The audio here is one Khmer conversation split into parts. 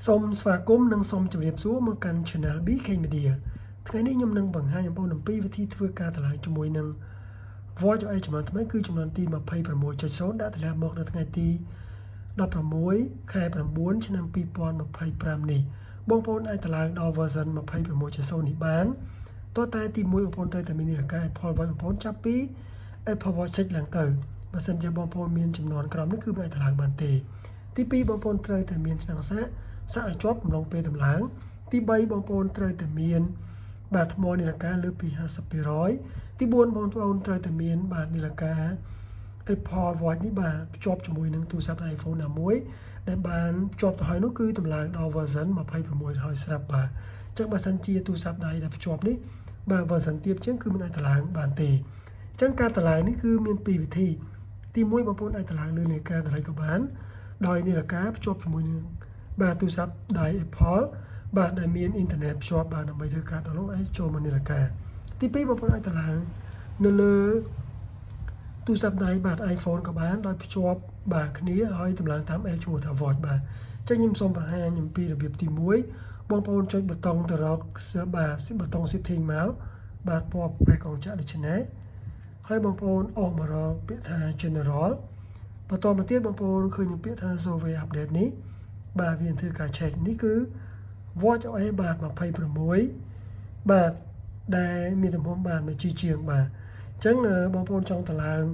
សូមស្វាគមន៍និងសូមជម្រាបសួរមកកាន់ Channel BK Media ថ្ងៃនេះខ្ញុំនឹងបង្ហាញអំពីវិធីធ្វើការតម្លើងជាមួយនឹង Voice OS ចំនួនថ្មីគឺចំនួនទី 26.0 ដាក់តម្លាក់មកនៅថ្ងៃទី16 ខែ 9 ឆ្នាំ 2025 នេះបងប្អូនអាចតម្លើងដល់ version 26.0 នេះបានតើតែទី1បងប្អូនត្រូវតែមាននាឡិកា Apple Watch បងប្អូនចាប់ពី Apple Watch 6ឡើងទៅបើសិនជាបងប្អូនមានចំនួនក្រោមនេះគឺមិនអាចតម្លើងបានទេទី2បងប្អូនត្រូវតែមានឆ្នាំងសាកឲ្យជាប់កំឡុងពេលតម្លើងទី3បងប្អូនត្រូវតែមានបាទថ្មនាឡិកាលើសពី 50% ទី4បងប្អូនត្រូវតែមានបាទនាឡិកា Apple Watch នេះបាទភ្ជាប់ជាមួយនឹងទូរស័ព្ទ iPhone ណាមួយដែលបានភ្ជាប់ទៅហើយនោះគឺតម្លើងដល់ version 26ហើយស្រាប់បាទអញ្ចឹងបើសិនជាទូរស័ព្ទដៃដែលភ្ជាប់នេះបាទ version ទាបជាងគឺមិនអាចតម្លើងបានទេអញ្ចឹងការតម្លើងនេះគឺមាន2វិធីទី1បងប្អូនអាចតម្លើងលើនាឡិកាដៃក៏បានដោយនាឡិកាភ្ជាប់ជាមួយនឹងបាទទូរស័ព្ទដៃ Apple បាទដែលមានអ៊ីនធឺណិតភ្ជាប់បាទដើម្បីធ្វើការ download ឲ្យចូលមកនាឡិកាទី2បងប្អូនអាចតម្លើងនៅលើទូរស័ព្ទដៃបាទ iPhone ក៏បានដោយភ្ជាប់បាទគ្នាហើយតម្លើងតាម app ឈ្មោះថា Watch បាទអញ្ចឹងខ្ញុំសូមបង្ហាញអំពីរបៀបទី1បងប្អូនចុចប៊ូតុងទៅរកបាទប៊ូតុង setting មកបាទពណ៌ប្រេះកងចាក់ដូចនេះហើយបងប្អូនអស់មករកពាក្យថា general បន្តមកទៀតបងប្អូនឃើញពាក្យថា software update នេះបាទវាធ្វើការ check នេះគឺ Watch OS បាទ26បាទដែលមានទំហំបាទមួយ G ជាងបាទអញ្ចឹងបងប្អូនចង់តម្លើង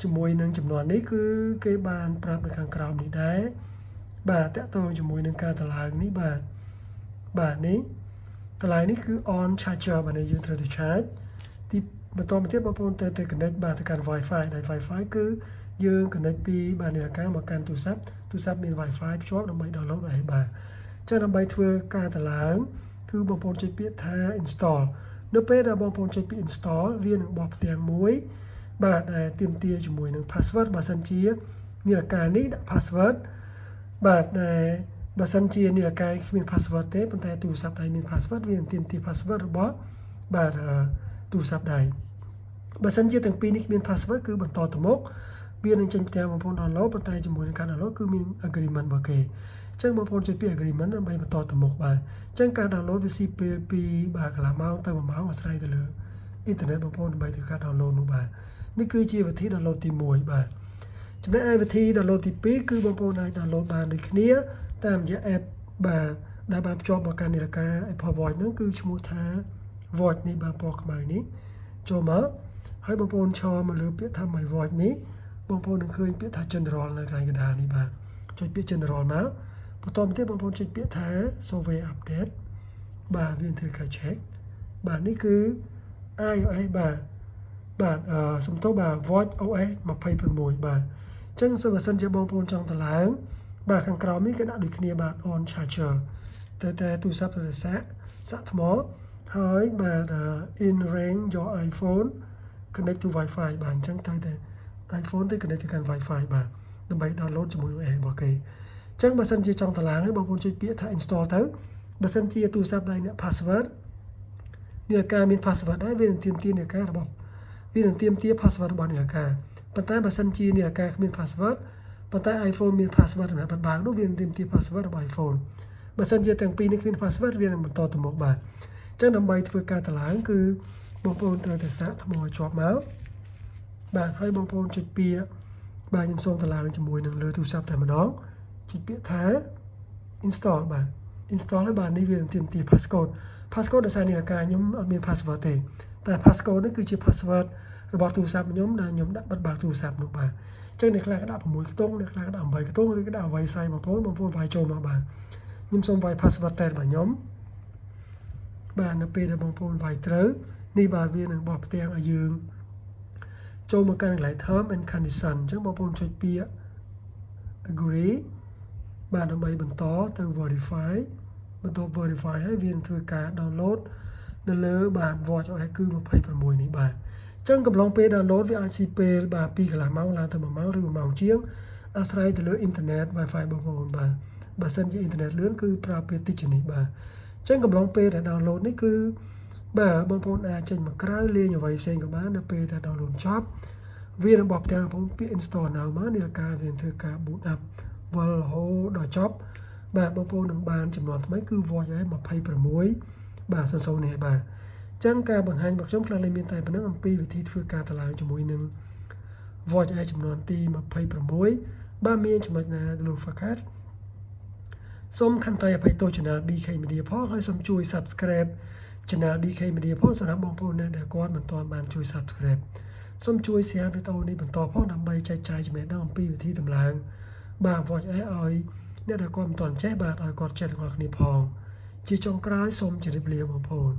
ជាមួយនឹងចំនួននេះគឺគេបានប្រាប់នៅខាងក្រោមនេះដែរបាទតកតងជាមួយនឹងការតម្លើងនេះបាទនេះតម្លើងនេះគឺ on charger បាទយើងត្រូវទៅ charge ទីបន្តមកទៀតបងប្អូនត្រូវទៅ connect បាទទៅកាន់ Wi-Fi ដែល Wi-Fi គឺយើង connect ពីបាទនាឡិកាមកកាន់ទូរស័ព្ទមាន Wi-Fi ភ្ជាប់ដើម្បី download ឲ្យបាទចឹងដើម្បីធ្វើការតម្លើងគឺបងប្អូនចុចពាក្យថា install នៅពេលដែលបងប្អូនចុចពាក្យ install វានឹងបោះផ្ទាំងមួយបាទដែលទាមទារជាមួយនឹង password បើសិនជានាឡិកានេះដាក់ password បាទដែលបើសិនជានាឡិកាគ្មាន password ទេប៉ុន្តែទូរស័ព្ទដៃមាន password វានឹងទាមទារ password របស់បាទទូរស័ព្ទដៃបើសិនជាទាំងពីរនេះគ្មាន password គឺបន្តទៅមុខវានឹងចេញផ្ទាំងបងប្អូន download ប៉ុន្តែជាមួយនឹងការ download គឺមាន agreement របស់គេអញ្ចឹងបងប្អូនចុចពី agreement ដើម្បីបន្តទៅមុខបាទអញ្ចឹងការ download វាស៊ីពេលពីបាទកន្លះម៉ោងទៅ1ម៉ោងអាស្រ័យទៅលើអ៊ីនធឺណិតបងប្អូនដើម្បីធ្វើការ download នោះបាទនេះគឺជាវិធី download ទី1បាទចំណែកឯវិធី download ទី2គឺបងប្អូនអាច download បានដូចគ្នាតាមរយៈ app បាទដែលបានភ្ជាប់មកកាន់នាឡិកា Apple Watch នោះគឺឈ្មោះថា Watch នេះបាទពណ៌ខ្មៅនេះចូលមកហើយបងប្អូនឈរមកលើពាក្យថា My Watch នេះបងប្អូននឹងឃើញពាក្យថា General នៅខាងកណ្ដាលនេះបាទចុចពាក្យ General មកបន្តមកទៀតបងប្អូនចុចពាក្យថា Software Update បាទវាធ្វើការ check បាទនេះគឺ iOS បាទសំទោសបាទ Watch OS 26បាទអញ្ចឹងបើសិនជាបងប្អូនចង់តម្លើងបាទខាងក្រោមនេះគេដាក់ដូចគ្នាបាទ on charger តែទូរស័ព្ទទៅសាក់ថ្មហើយបាទ in range your iPhone connect to Wi-Fi បាទអញ្ចឹងត្រូវតែ iPhone ទៅ connect ទៅកាន់ Wi-Fi បាទដើម្បី download ជាមួយ OS របស់គេអញ្ចឹងបើសិនជាចង់តម្លើងហើយបងប្អូនចុចពាក្យថា install ទៅបើសិនជាទូរស័ព្ទដៃអ្នក password នាឡិកាមាន password ដែរវានឹងទាមទារនាឡិការបស់វានឹងទាមទារ password របស់នាឡិកាប៉ុន្តែបើសិនជានាឡិកាគ្មាន password ប៉ុន្តែ iPhone មាន password សម្រាប់បិទបើកនោះវានឹងទាមទារ password របស់ iPhone បើសិនជាទាំងពីរនេះគ្មាន password វានឹងបន្តទៅមុខបាទអញ្ចឹងដើម្បីធ្វើការតម្លើងគឺបងប្អូនត្រូវតែសាកថ្មឲ្យជាប់មកបាទហើយបងប្អូនចុចពាក្យបាទខ្ញុំសូមតម្លើងជាមួយនឹងលើទូរស័ព្ទតែម្ដងចុចពាក្យថា install បាទ install ហើយបាទនេះវានឹងទាមទារ passcode ដោយសារនាឡិកាខ្ញុំអត់មាន password ទេតែ passcode នេះគឺជា password របស់ទូរស័ព្ទខ្ញុំដែលខ្ញុំដាក់បិទបើកទូរស័ព្ទនោះបាទអញ្ចឹងអ្នកខ្លះក៏ដាក់6ខ្ទង់អ្នកខ្លះក៏ដាក់8ខ្ទង់ឬក៏ដាក់អ្វីស្អីបងប្អូនវាយចូលមកបាទខ្ញុំសូមវាយ password តែរបស់ខ្ញុំបាទនៅពេលដែលបងប្អូនវាយត្រូវនេះបាទវានឹងបោះផ្ទាំងឲ្យយើងចូលមកកាន់កន្លែង term and condition អញ្ចឹងបងប្អូនចុចពាក្យ agree បាទដើម្បីបន្តទៅ verify បន្ទាប់ verify ហើយវានឹងធ្វើការ download នៅលើបាទ Watch OS គឺ26នេះបាទអញ្ចឹងកំឡុងពេល download វាអាចស៊ីពេលបាទ2កន្លះម៉ោងឡើងទៅ1ម៉ោងឬ1ម៉ោងជាងអាស្រ័យទៅលើអ៊ីនធឺណិត Wi-Fi បងប្អូនបាទបើសិនជាអ៊ីនធឺណិតលឿនគឺប្រើពេលតិចជាងនេះបាទអញ្ចឹងកំឡុងពេលដែល download នេះគឺបាទបងប្អូនអាចចេញមកក្រៅលេងអ្វីផ្សេងក៏បាននៅពេលដែល download ចប់វានឹងបោះផ្ទាំងបងប្អូនពាក្យ install now មកនាឡិកាវានឹងធ្វើការ boot up វល់រហូតដល់ចប់ បាទបងប្អូននឹងបានចំនួនថ្មីគឺ Watch OS 26បាទ00នេះបាទចឹងការបង្ហាញរបស់ខ្ញុំខ្លះមានតែប៉ុណ្្នឹងអំពីវិធីធ្វើការតម្លើងជាមួយនឹង Watch OS ចំនួនទី26បាទមានចំណុចណាលោកហ្វាកាត់សូមខន្តីអភ័យទោស Channel BK Media ផងហើយសូមជួយ Subscribe Channel BK Media ផងសម្រាប់បងប្អូនអ្នកដែលគាត់មិនទាន់បានជួយ Subscribe សូមជួយ Share វីដេអូនេះបន្តផងដើម្បីចែកចាយចំណេះដឹងអំពីវិធីតម្លើងបាទ Watch OS ឲ្យអ្នកដែលគាត់មិនទាន់ចេះបាទឲ្យគាត់ចេះទាំងអស់គ្នាផងជាចុងក្រោយសូមជម្រាបលាបងប្អូន